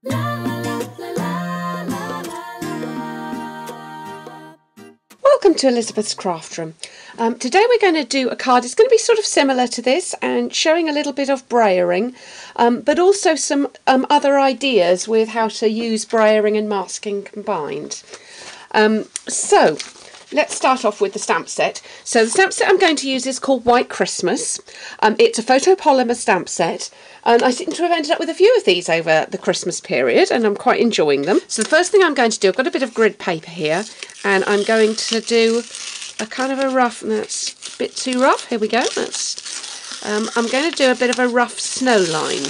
Welcome to Elizabeth's Craft Room. Today we're going to do a card. It's going to be sort of similar to this and showing a little bit of brayering, but also some other ideas with how to use brayering and masking combined. So let's start off with the stamp set. So the stamp set I'm going to use is called White Christmas. It's a photopolymer stamp set, and I seem to have ended up with a few of these over the Christmas period, and I'm quite enjoying them. So the first thing I'm going to do, I've got a bit of grid paper here, and I'm going to do a kind of a rough, and that's a bit too rough, here we go. I'm going to do a bit of a rough snow line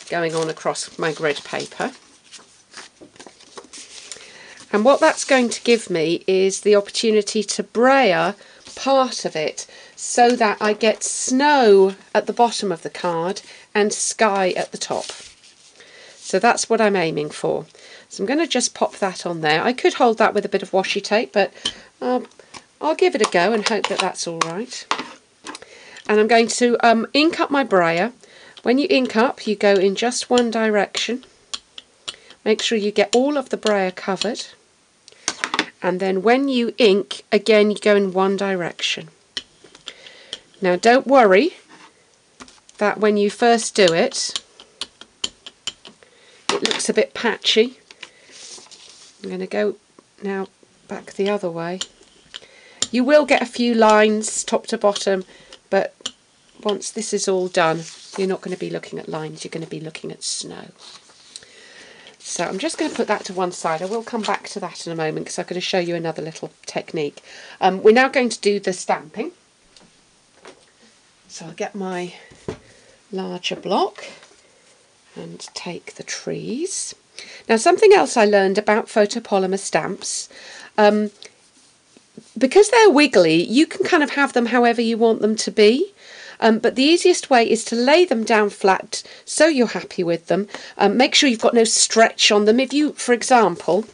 going on across my grid paper. And what that's going to give me is the opportunity to brayer part of it so that I get snow at the bottom of the card and sky at the top. So that's what I'm aiming for. So I'm going to just pop that on there. I could hold that with a bit of washi tape, but I'll give it a go and hope that that's all right. And I'm going to ink up my brayer. When you ink up, you go in just one direction. Make sure you get all of the brayer covered. And then when you ink, again, you go in one direction. Now don't worry that when you first do it, it looks a bit patchy. I'm going to go now back the other way. You will get a few lines top to bottom, but once this is all done, you're not going to be looking at lines, you're going to be looking at snow. So I'm just going to put that to one side. I will come back to that in a moment because I'm going to show you another little technique. We're now going to do the stamping. So I'll get my larger block and take the trees. Now something else I learned about photopolymer stamps, because they're wiggly, you can kind of have them however you want them to be. But the easiest way is to lay them down flat so you're happy with them. Make sure you've got no stretch on them. If you, for example,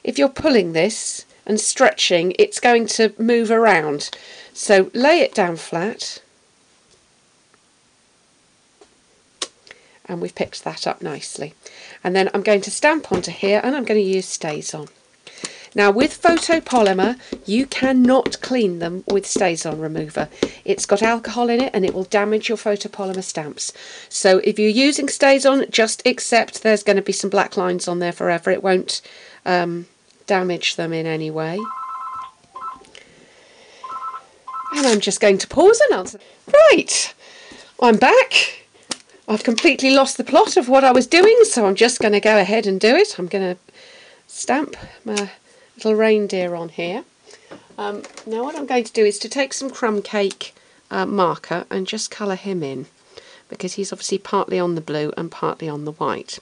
if you're pulling this and stretching, it's going to move around. So lay it down flat. And we've picked that up nicely. And then I'm going to stamp onto here, and I'm going to use StazOn. Now with photopolymer, you cannot clean them with StazOn remover. It's got alcohol in it and it will damage your photopolymer stamps. So if you're using StazOn, just accept there's going to be some black lines on there forever. It won't damage them in any way. And I'm just going to pause and answer. Right, I'm back. I've completely lost the plot of what I was doing, so I'm just going to go ahead and do it. I'm going to stamp my little reindeer on here. Now what I'm going to do is to take some crumb cake marker and just colour him in, because he's obviously partly on the blue and partly on the white.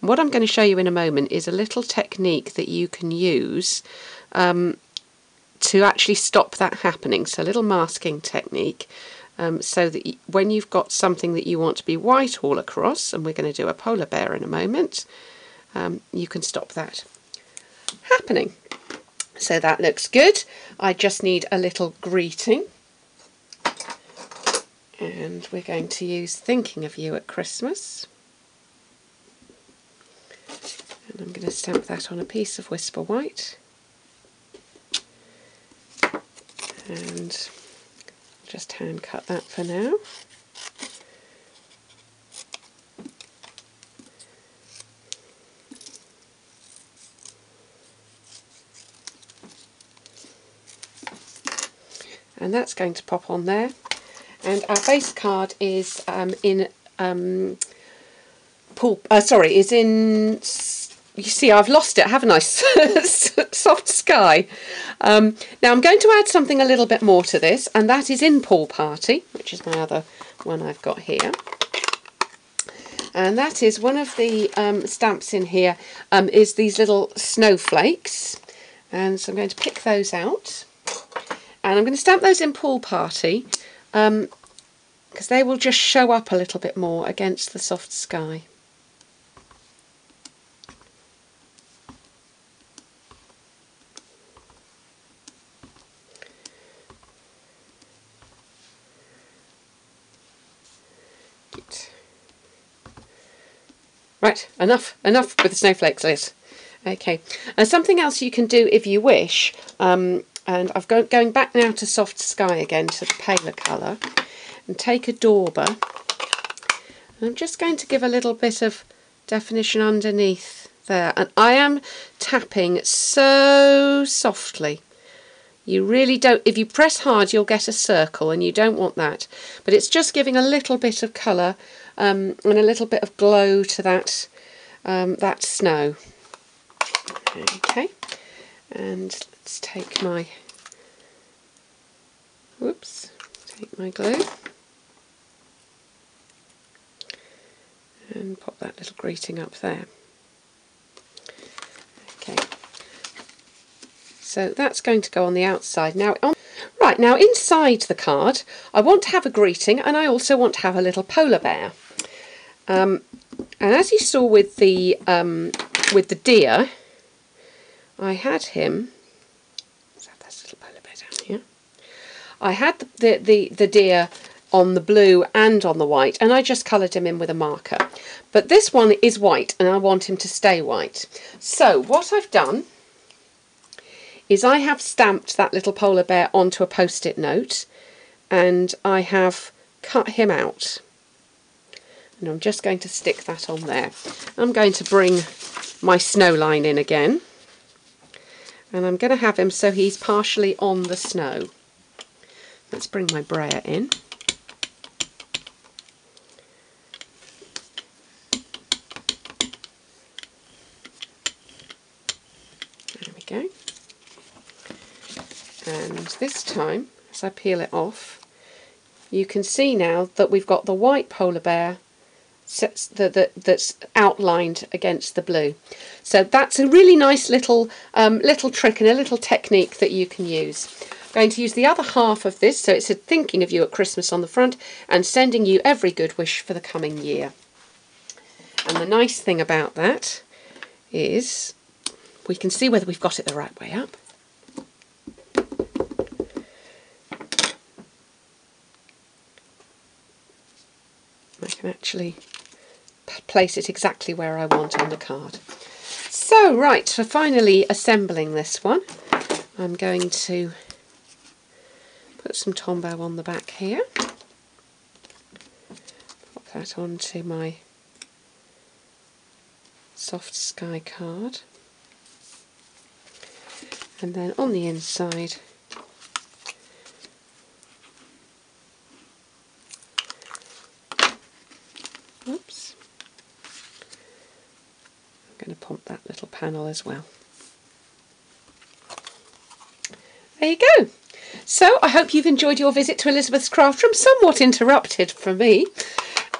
And what I'm going to show you in a moment is a little technique that you can use to actually stop that happening. So a little masking technique, so that when you've got something that you want to be white all across, and we're going to do a polar bear in a moment, you can stop that happening. So that looks good. I just need a little greeting, and we're going to use Thinking of You at Christmas, and I'm going to stamp that on a piece of Whisper White, and just hand cut that for now. And that's going to pop on there. And our base card is in you see, I've lost it, haven't I? Soft Sky. Now I'm going to add something a little bit more to this, and that is in Pool Party, which is my other one I've got here. And that is one of the stamps in here, is these little snowflakes. And so I'm going to pick those out. And I'm going to stamp those in Pool Party, because they will just show up a little bit more against the soft sky. Right, enough with the snowflakes, Liz. Okay, and something else you can do if you wish, and I've going back now to Soft Sky again, to the paler colour, and take a dauber, and I'm just going to give a little bit of definition underneath there, and I am tapping so softly. You really don't, if you press hard you'll get a circle, and you don't want that, but it's just giving a little bit of colour and a little bit of glow to that that snow. Okay, and let's take my glue and pop that little greeting up there. Okay, so that's going to go on the outside. Now now inside the card I want to have a greeting, and I also want to have a little polar bear. And as you saw with the deer, I had him. Let's have this little polar bear down here. I had the deer on the blue and on the white, and I just coloured him in with a marker. But this one is white, and I want him to stay white. So what I've done is I have stamped that little polar bear onto a post-it note, and I have cut him out. And I'm just going to stick that on there. I'm going to bring my snow line in again, and I'm going to have him so he's partially on the snow. Let's bring my brayer in. There we go. And this time, as I peel it off, you can see now that we've got the white polar bear that's outlined against the blue. So that's a really nice little trick and a little technique that you can use. I'm going to use the other half of this, so it's thinking of you at Christmas on the front and sending you every good wish for the coming year. And the nice thing about that is we can see whether we've got it the right way up. I can actually place it exactly where I want on the card. So right, for finally assembling this one, I'm going to put some Tombow on the back here, pop that onto my Soft Sky card, and then on the inside oops, I'm going to pump that little panel as well. There you go. So I hope you've enjoyed your visit to Elizabeth's craft room, somewhat interrupted for me,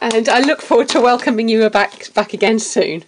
and I look forward to welcoming you back again soon.